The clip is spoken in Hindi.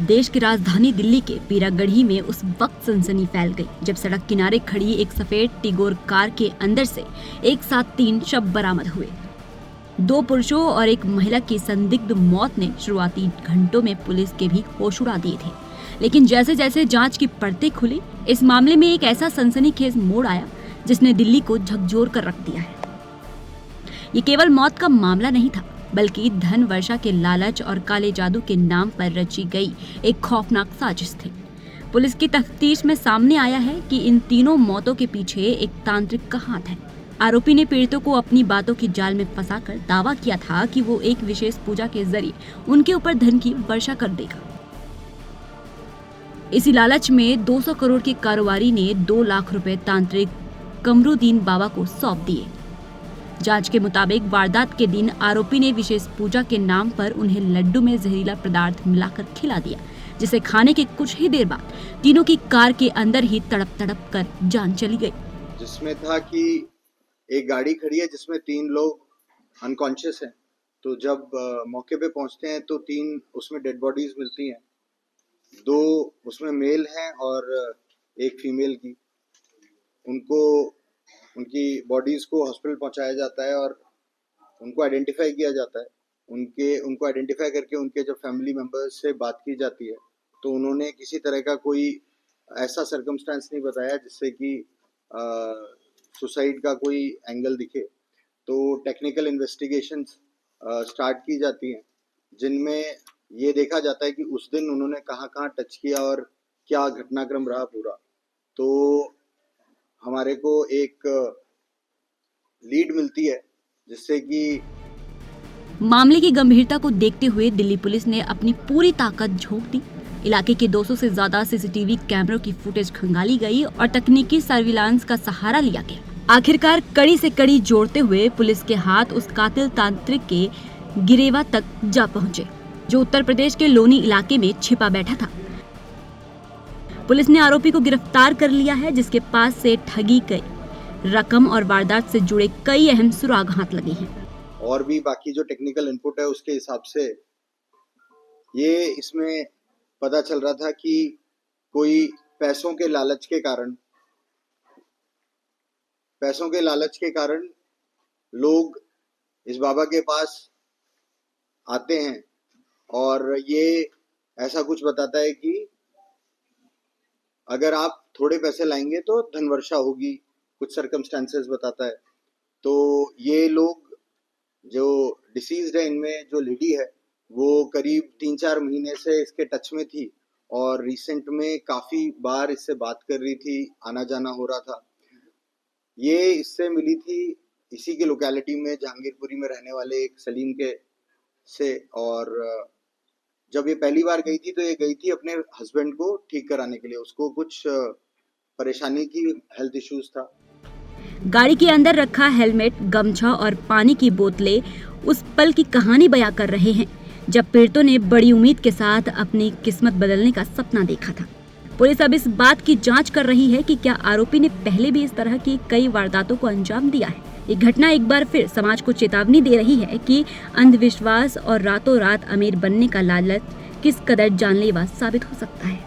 देश की राजधानी दिल्ली के पीरागढ़ी में उस वक्त सनसनी फैल गई जब सड़क किनारे खड़ी एक सफेद टिगोर कार के अंदर से एक साथ 3 शव बरामद हुए। 2 पुरुषों और एक महिला की संदिग्ध मौत ने शुरुआती घंटों में पुलिस के भी होश उड़ा दिए थे, लेकिन जैसे जैसे जांच की परतें खुली, इस मामले में एक ऐसा सनसनीखेज मोड़ आया जिसने दिल्ली को झकझोर कर रख दिया है। ये केवल मौत का मामला नहीं था, बल्कि धन वर्षा के लालच और काले जादू के नाम पर रची गई एक खौफनाक साजिश थी। पुलिस की तफ्तीश में सामने आया है कि इन तीनों मौतों के पीछे एक तांत्रिक का हाथ है। आरोपी ने पीड़ितों को अपनी बातों की जाल में फंसाकर दावा किया था कि वो एक विशेष पूजा के जरिए उनके ऊपर धन की वर्षा कर देगा। इसी लालच में 200 करोड़ के कारोबारी ने 2 लाख रुपए तांत्रिक कमरुद्दीन बाबा को सौंप दिए। जांच के मुताबिक वारदात के दिन आरोपी ने विशेष पूजा के नाम पर उन्हें लड्डू में जहरीला पदार्थ मिलाकर खिला दिया, जिसे खाने के कुछ ही देर बाद तीनों की कार के अंदर ही तड़प तड़प कर जान चली गई। जिसमें था कि एक गाड़ी खड़ी है जिसमें 3 लोग अनकॉन्शियस हैं। तो जब मौके पे पहुंचते हैं तो 3 उसमें डेड बॉडीज मिलती हैं। 2 उसमें मेल हैं और एक फीमेल की। उनकी बॉडीज को हॉस्पिटल पहुंचाया जाता है और उनको आइडेंटिफाई किया जाता है। उनको आइडेंटिफाई करके उनके जब फैमिली मेंबर्स से बात की जाती है तो उन्होंने किसी तरह का कोई ऐसा सर्कमस्टेंस नहीं बताया जिससे कि सुसाइड का कोई एंगल दिखे। तो टेक्निकल इन्वेस्टिगेशंस स्टार्ट की जाती हैं, जिनमें ये देखा जाता है कि उस दिन उन्होंने कहाँ कहाँ टच किया और क्या घटनाक्रम रहा पूरा। तो हमारे को एक लीड मिलती है जिससे कि मामले की गंभीरता को देखते हुए दिल्ली पुलिस ने अपनी पूरी ताकत झोंक दी। इलाके के 200 से ज्यादा सीसीटीवी कैमरों की फुटेज खंगाली गई और तकनीकी सर्विलांस का सहारा लिया गया। आखिरकार कड़ी से कड़ी जोड़ते हुए पुलिस के हाथ उस कातिल तांत्रिक के गिरेवा तक जा पहुंचे, जो उत्तर प्रदेश के लोनी इलाके में छिपा बैठा था। पुलिस ने आरोपी को गिरफ्तार कर लिया है, जिसके पास से ठगी गई रकम और वारदात से जुड़े कई अहम सुराग हाथ लगे हैं। और भी बाकी जो टेक्निकल इनपुट है उसके हिसाब से ये इसमें पता चल रहा था कि कोई पैसों के लालच के कारण लोग इस बाबा के पास आते हैं और ये ऐसा कुछ बताता है कि अगर आप थोड़े पैसे लाएंगे तो धन वर्षा होगी, कुछ सर्कमस्टेंसेस बताता है। तो ये लोग जो डिसीज्ड है, इनमें जो लेडी है वो करीब 3-4 महीने से इसके टच में थी और रिसेंट में काफ़ी बार इससे बात कर रही थी, आना जाना हो रहा था। ये इससे मिली थी इसी के लोकेलिटी में, जहांगीरपुरी में रहने वाले एक सलीम के से। और जब ये पहली बार गई थी तो ये गई थी अपने हस्बैंड को ठीक कराने के लिए। उसको कुछ परेशानी की, हेल्थ इश्यूज था। गाड़ी के अंदर रखा हेलमेट, गमछा और पानी की बोतलें उस पल की कहानी बयां कर रहे हैं जब पीड़ितों ने बड़ी उम्मीद के साथ अपनी किस्मत बदलने का सपना देखा था। पुलिस अब इस बात की जांच कर रही है कि क्या आरोपी ने पहले भी इस तरह की कई वारदातों को अंजाम दिया है। ये घटना एक बार फिर समाज को चेतावनी दे रही है कि अंधविश्वास और रातों रात अमीर बनने का लालच किस कदर जानलेवा साबित हो सकता है।